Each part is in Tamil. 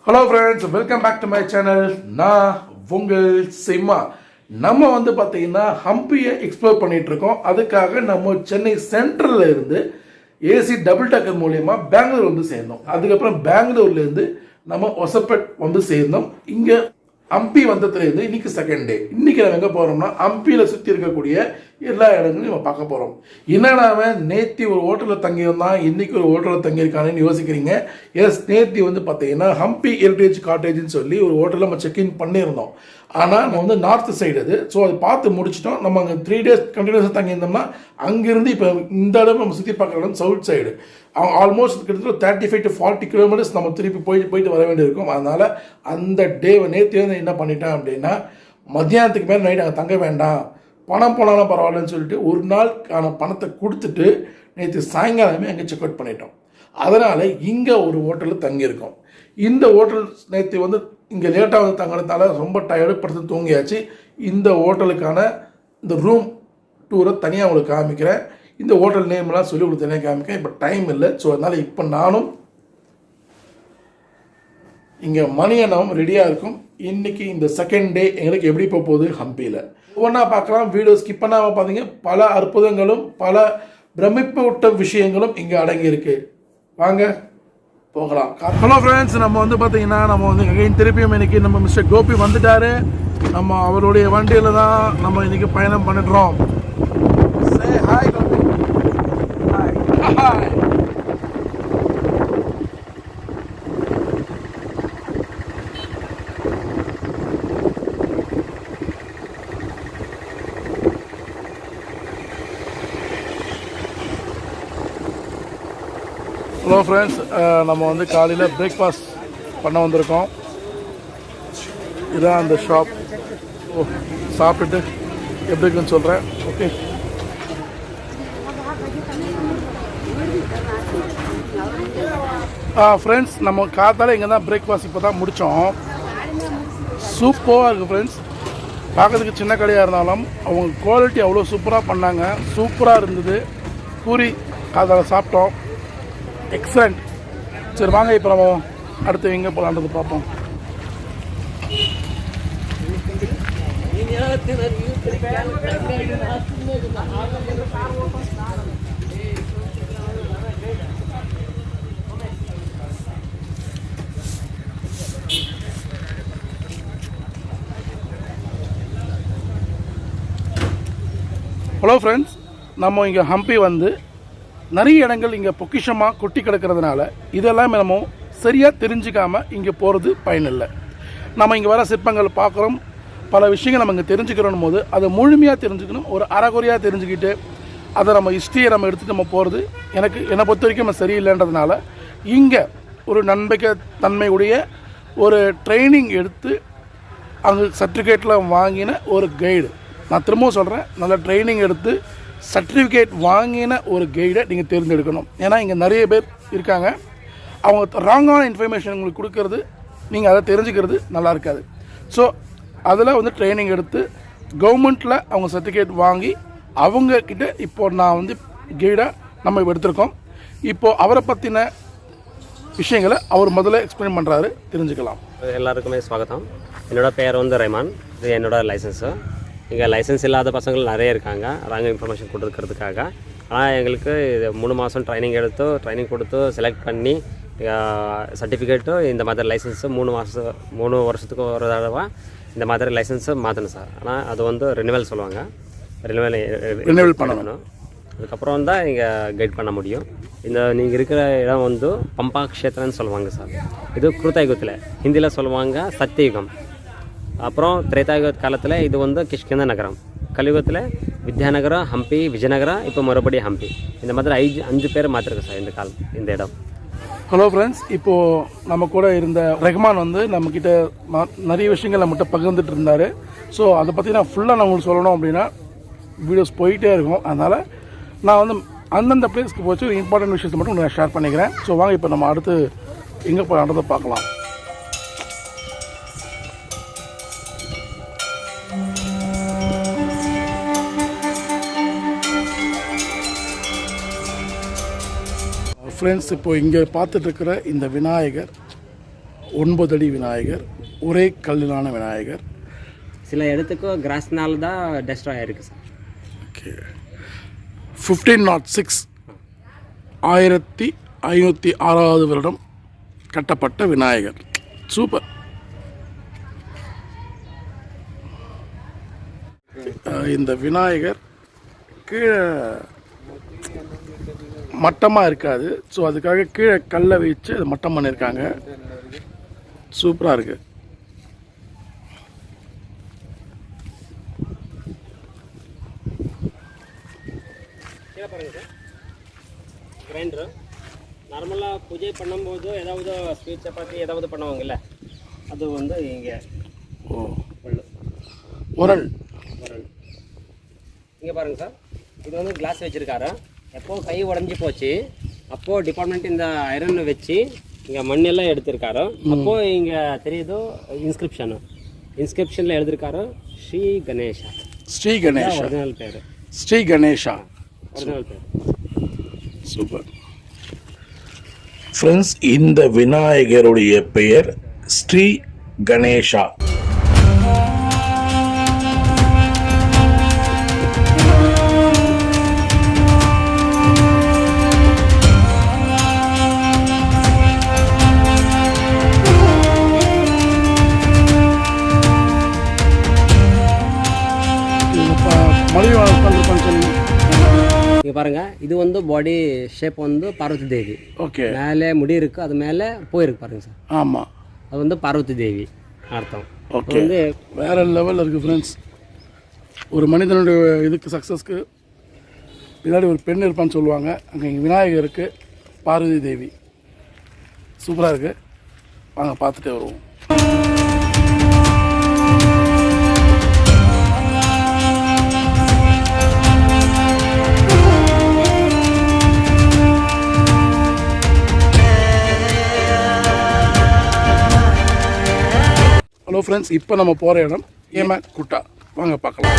Hello friends, welcome back to my channel. நான் உங்கள் சிம்மா. நம்ம பார்த்தீங்கன்னா ஹம்பியை எக்ஸ்ப்ளோர் பண்ணிட்டு இருக்கோம். அதுக்காக நம்ம சென்னை சென்ட்ரல்ல இருந்து ஏசி டபுள் டக்கர் மூலயமா பெங்களூர் சேர்ந்தோம். அதுக்கப்புறம் பெங்களூர்லேருந்து நம்ம ஒசப்பட் சேர்ந்தோம். இங்கே ஹம்பி வந்ததுலேருந்து இன்னைக்கு செகண்ட் டே. இன்னைக்கு நம்ம எங்கே போகிறோம்னா ஹம்பியில் சுற்றி இருக்கக்கூடிய எல்லா இடங்களையும் நம்ம பார்க்க போகிறோம். என்னடா நேத்தி ஒரு ஹோட்டலில் தங்கியிருந்தான், இன்னைக்கு ஒரு ஹோட்டலில் தங்கியிருக்கானு யோசிக்கிறீங்க. எஸ், நேத்தி பார்த்தீங்கன்னா ஹம்பி ஹெரிடேஜ் காட்டேஜ்னு சொல்லி ஒரு ஹோட்டலில் நம்ம செக்இன் பண்ணியிருந்தோம். ஆனால் நம்ம நார்த் சைடு அது. ஸோ அதை பார்த்து முடிச்சிட்டோம். நம்ம அங்கே 3 days கண்டினியூஸாக தங்கியிருந்தோம்னா அங்கேருந்து இப்போ இந்த அளவு நம்ம சுற்றி பார்க்குற இடம் சவுத் சைடு. ஆல்மோஸ்ட் கிட்டத்தட்ட 35 to 40 kilometers நம்ம திருப்பி போயிட்டு வர வேண்டியிருக்கும். அதனால் அந்த டேவை நேற்று என்ன பண்ணிட்டேன் அப்படின்னா, மத்தியானத்துக்கு மேலே நைட் அங்கே தங்க வேண்டாம், பணம் போனாலும் பரவாயில்லன்னு சொல்லிட்டு ஒரு நாளுக்கான பணத்தை கொடுத்துட்டு நேற்று சாயங்காலமே அங்கே செக் அவுட் பண்ணிட்டோம். அதனால் இங்கே ஒரு ஹோட்டலில் தங்கியிருக்கோம். இந்த ஹோட்டல் நேற்று இங்கே லேட்டாக தங்குறதுனால ரொம்ப டயர்டு, படுத்து தூங்கியாச்சு. இந்த ஹோட்டலுக்கான இந்த ரூம் டூரை தனியாக உங்களுக்கு காமிக்கிறேன். இந்த ஹோட்டல் நேம்லாம் சொல்லி கொடுத்து தனியாக காமிக்கிறேன். இப்போ டைம் இல்லை. ஸோ அதனால் இப்போ நானும் இங்கே மணியண்ணாவும் ரெடியாக இருக்கும். இன்றைக்கி இந்த செகண்ட் டே எங்களுக்கு எப்படி போகுது ஹம்பியில் ஒவ்வொன்றா பார்க்கலாம். வீடியோ ஸ்கிப் பண்ணாமல் பார்த்தீங்க. பல அற்புதங்களும் பல பிரமிப்பூட்ட விஷயங்களும் இங்கே அடங்கியிருக்கு. வாங்க போகலாம். ஹலோ ஃப்ரெண்ட்ஸ், நம்ம பார்த்தீங்கன்னா நம்ம திருப்பியும் இன்னைக்கு நம்ம மிஸ்டர் கோபி வந்துட்டாரு. நம்ம அவருடைய வண்டியில் தான் நம்ம இன்னைக்கு பயணம் பண்ணிடுறோம். Hi Gopi. Hi. Hello friends, நம்ம காலையில் பிரேக்ஃபாஸ்ட் பண்ண வந்திருக்கோம். இதுதான் அந்த ஷாப். சாப்பிட்டுட்டு எப்படி இருக்குன்னு சொல்கிறேன். ஓகே ஃப்ரெண்ட்ஸ், நம்ம காத்தால இங்கே தான் பிரேக்ஃபாஸ்ட் இப்போ தான் முடித்தோம். சூப்பராக இருக்குது ஃப்ரெண்ட்ஸ். பார்க்கறதுக்கு சின்ன கடையாக இருந்தாலும் அவங்க குவாலிட்டி அவ்வளோ சூப்பராக பண்ணாங்க. சூப்பராக இருந்தது. பூரி காத்தால சாப்பிட்டோம். எக்ஸலண்ட். சரி வாங்க, இப்போ நம்ம அடுத்து எங்கே போகலான்றது பார்ப்போம். ஹலோ ஃப்ரெண்ட்ஸ், நம்ம இங்கே ஹம்பி நிறைய இடங்கள் இங்கே பொக்கிஷமாக கொட்டி கிடக்கிறதுனால இதெல்லாம் நம்ம சரியாக தெரிஞ்சுக்காமல் இங்கே போகிறது பயனில்லை. நம்ம இங்கே வர சிற்பங்கள் பார்க்குறோம், பல விஷயங்கள் நம்ம இங்கே தெரிஞ்சுக்கிறோம் போது அதை முழுமையாக தெரிஞ்சுக்கணும். ஒரு அரைகுறையாக தெரிஞ்சுக்கிட்டு அதை நம்ம ஹிஸ்ட்ரியை நம்ம எடுத்துகிட்டு நம்ம போகிறது என்னை பொறுத்த வரைக்கும் நம்ம சரியில்லைன்றதுனால இங்கே ஒரு நம்பிக்கை தன்மையுடைய ஒரு ட்ரைனிங் எடுத்து அங்கே சர்டிஃபிகேட்லாம் வாங்கின ஒரு கைடு. நான் திரும்பவும் சொல்கிறேன், நல்ல ட்ரைனிங் எடுத்து சர்டிஃபிகேட் வாங்கின ஒரு கைடை நீங்கள் தேர்ந்தெடுக்கணும். ஏன்னா இங்கே நிறைய பேர் இருக்காங்க, அவங்க ராங்கான இன்ஃபர்மேஷன் உங்களுக்கு கொடுக்கறது, நீங்கள் அதை தெரிஞ்சுக்கிறது நல்லா இருக்காது. ஸோ அதில் ட்ரைனிங் எடுத்து கவர்மெண்ட்டில் அவங்க சர்டிஃபிகேட் வாங்கி அவங்கக்கிட்ட இப்போது நான் கைடாக நம்ம எடுத்திருக்கோம். இப்போது அவரை பற்றின விஷயங்களை அவர் முதல்ல எக்ஸ்பிளைன் பண்ணுறாரு, தெரிஞ்சுக்கலாம். எல்லாருக்குமே ஸ்வாகத்தம். என்னோடய பேர் ரெஹ்மான். இது என்னோடய லைசன்ஸு. இங்கே லைசன்ஸ் இல்லாத பசங்கள் நிறைய இருக்காங்க ராங் இன்ஃபர்மேஷன் கொடுக்கறதுக்காக. ஆனால் எங்களுக்கு இது 3 மாதம் ட்ரைனிங் கொடுத்து செலக்ட் பண்ணி சர்டிஃபிகேட்டு இந்த மாதிரி லைசன்ஸு 3 வருஷத்துக்கு ஒரு தடவை இந்த மாதிரி லைசன்ஸு மாற்றணும் சார். ஆனால் அது ரினிவல் சொல்லுவாங்க. ரினிவல் பண்ணணும். அதுக்கப்புறம் தான் இங்கே கைட் பண்ண முடியும். இந்த நீங்கள் இருக்கிற இடம் பம்பா க்ஷேத்திரன்னு சொல்லுவாங்க சார். இது கிருத்தயுகத்தில், ஹிந்தியில் சொல்லுவாங்க சத்தியுகம். அப்புறம் திரேதாயுக காலத்தில் இது கிஷ்கிந்தா நகரம், கலியுகத்தில் வித்யாநகரம், ஹம்பி, விஜயநகரம், இப்போ மறுபடியும் ஹம்பி. இந்த மாதிரி 5 பேர் மாற்றிருக்கு சார் இந்த இடம். ஹலோ ஃப்ரெண்ட்ஸ், இப்போது நம்ம கூட இருந்த ரெஹ்மான் நம்மக்கிட்ட நிறைய விஷயங்கள் நம்மகிட்ட பகிர்ந்துட்டு இருந்தார். ஸோ அதை பற்றி நான் ஃபுல்லாக நான் உங்களுக்கு சொல்லணும் அப்படின்னா வீடியோஸ் போயிட்டே இருக்கும். அதனால் நான் அந்தந்த பிளேஸ்க்கு போச்சு ஒரு இம்பார்ட்டன்ட் விஷயத்தை மட்டும் நான் ஷேர் பண்ணிக்கிறேன். ஸோ வாங்க இப்போ நம்ம அடுத்து எங்கே போய் பார்க்கலாம். ஃப்ரெண்ட்ஸ், இப்போ இங்கே பார்த்துட்ருக்கிற இந்த விநாயகர் 9 அடி விநாயகர், ஒரே கல்லிலான விநாயகர். சில இடத்துக்கு கிராஸ்னால தான் டெஸ்ட்ராய் ஆயிருக்கு சார். ஓகே. 1506 1506வது வருடம் கட்டப்பட்ட விநாயகர். சூப்பர். இந்த விநாயகர் கீழே மட்டமாக இருக்காது. ஸோ அதுக்காக கீழே கல்லை வச்சு அதை மட்டம் பண்ணியிருக்காங்க. சூப்பராக இருக்குது. கிரைண்டர் நார்மலாக பூஜை பண்ணும்போது ஏதாவது ஸ்வீட் சப்பாத்தி ஏதாவது பண்ணுவாங்கல்ல, அது வந்து இங்கே உரல். இங்கே பாருங்கள் சார், இது வந்து கிளாஸ் வச்சுருக்காரு. எப்போது கை உடஞ்சி போச்சு அப்போது டிபார்ட்மெண்ட் இந்த ஐரன் வச்சு இங்கே மண்ணெல்லாம் எடுத்திருக்காரு. அப்போது இங்கே தெரியுதோ இன்ஸ்கிரிப்ஷனில் எழுதியிருக்காரு ஸ்ரீ கணேஷா. ஸ்ரீ கணேஷா ஒரிஜினல் பேர். ஸ்ரீ கணேஷா ஒரிஜினல் பேர். சூப்பர். ஃப்ரெண்ட்ஸ், இந்த விநாயகருடைய பெயர் ஸ்ரீ கணேஷா. இங்கே பாருங்க, இது வந்து பாடி ஷேப் வந்து பார்வதி தேவி. ஓகே. மேலே முடி இருக்கு, அது மேலே போயிருக்கு பாருங்க சார். ஆமாம், அது வந்து பார்வதி தேவி அர்த்தம். ஓகே. வந்து வேற லெவலில் இருக்குது ஃப்ரெண்ட்ஸ். ஒரு மனிதனுடைய இதுக்கு சக்ஸஸ்க்கு பின்னாடி ஒரு பெண் இருப்பான்னு சொல்லுவாங்க. அங்கே இங்கே விநாயகர் இருக்குது, பார்வதி தேவி. சூப்பராக இருக்குது. வாங்க பார்த்துட்டே வருவோம். ஹலோ ஃப்ரெண்ட்ஸ், இப்போ நம்ம போகிற இடம் ஏம குட்டா. வாங்க பார்க்கலாம்.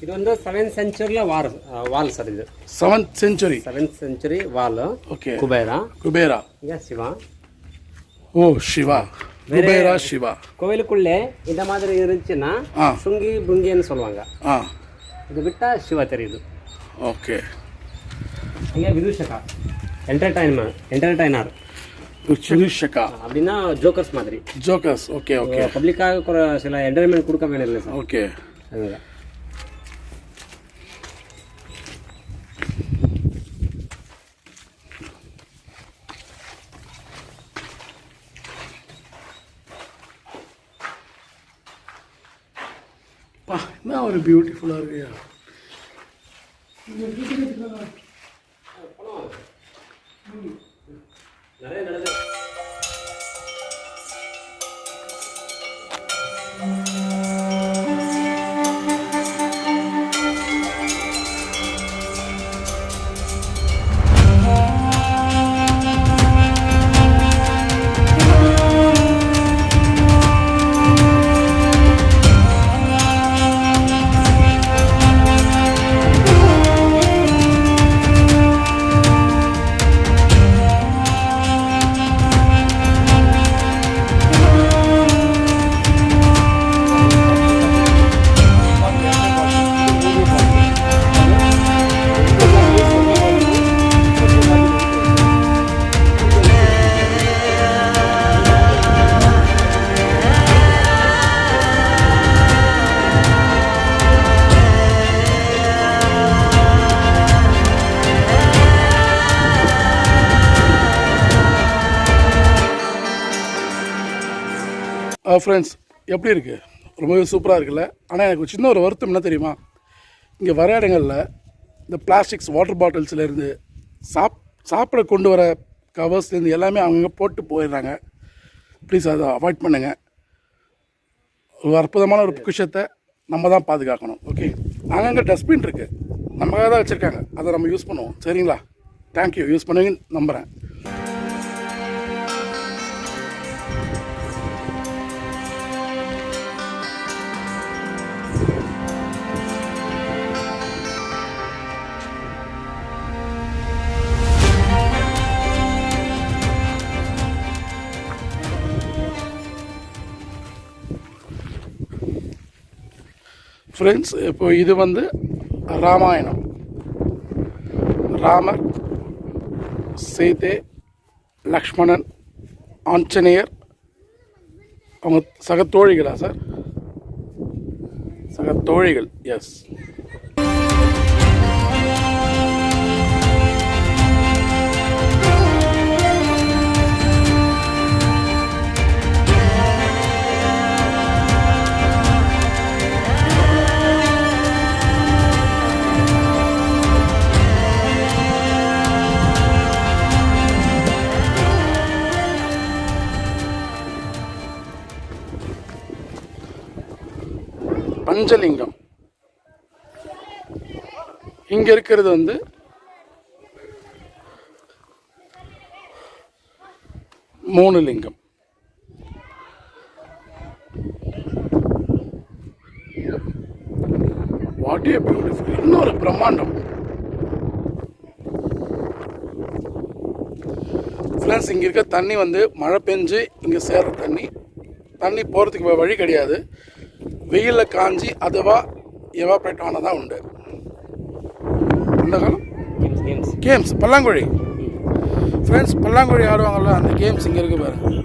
இது வந்து 7th செஞ்சுரியில் வால் சார். இது 7th செஞ்சுரி. 7th செஞ்சுரி வால். ஓகே. குபேரா. இங்கே சிவா. ஓ, சிவா. குபேரா சிவா. கோவிலுக்குள்ளே இந்த மாதிரி இருந்துச்சுன்னா சுங்கி புங்கின்னு சொல்லுவாங்க. இது விட்டா சிவா தெரியுது. ஓகே. இங்கே விதுஷகா, என்டர்டைனர். விதுஷகா அப்படின்னா ஜோக்கர்ஸ் மாதிரி. ஜோக்கர்ஸ். Okay okay. பப்ளிக்காக சில என்டர்டைன்மெண்ட் கொடுக்க வேண்டியது இல்லை சார். ஓகே. அதுதான். என்ன ஒரு பியூட்டிஃபுல்லாக இருக்கியா. நிறைய நடந்து ஃப்ரெண்ட்ஸ் எப்படி இருக்குது? ரொம்பவே சூப்பராக இருக்குல்ல? ஆனால் எனக்கு ஒரு சின்ன ஒரு வருத்தம் என்ன தெரியுமா? இங்கே வர இடங்களில் இந்த பிளாஸ்டிக்ஸ் வாட்டர் பாட்டில்ஸ்லேருந்து சாப்பிட கொண்டு வர கவர்ஸ்லேருந்து எல்லாமே அவங்கங்க போட்டு போயிடுறாங்க. ப்ளீஸ் அதை அவாய்ட் பண்ணுங்கள். ஒரு அற்புதமான ஒரு பொக்கிஷத்தை நம்ம தான் பாதுகாக்கணும். ஓகே, அங்கங்கே டஸ்ட்பின் இருக்குது, நமக்காக தான் வச்சுருக்காங்க, அதை நம்ம யூஸ் பண்ணுவோம். சரிங்களா? தேங்க்யூ. யூஸ் பண்ணுவீங்கன்னு நம்புகிறேன். ஃப்ரெண்ட்ஸ், இப்போ இது வந்து ராமாயணம். ராமர், சீதை, லக்ஷ்மணன், ஆஞ்சநேயர் அவங்க சகத்தோழிகளா சார்? சகத்தோழிகள், எஸ். பஞ்சலிங்கம் இங்க இருக்கிறது வந்து மூணு லிங்கம். What a beautiful! இன்னொரு பிரம்மாண்டம். ஃப்ரெண்ட்ஸ், இங்க இருக்க தண்ணி வந்து மழை பெஞ்சு இங்க சேர்ற தண்ணி போறதுக்கு வழி கிடையாது. வெயிலில் காஞ்சி அதுவா எவாப்ரேட் ஆனதான் உண்டு. அந்த காலம் கேம்ஸ் பல்லாங்குழி. ஃப்ரெண்ட்ஸ், பல்லாங்குழி ஆடுவாங்கள்ல, அந்த கேம்ஸ் இங்கே இருக்கு பாருங்க.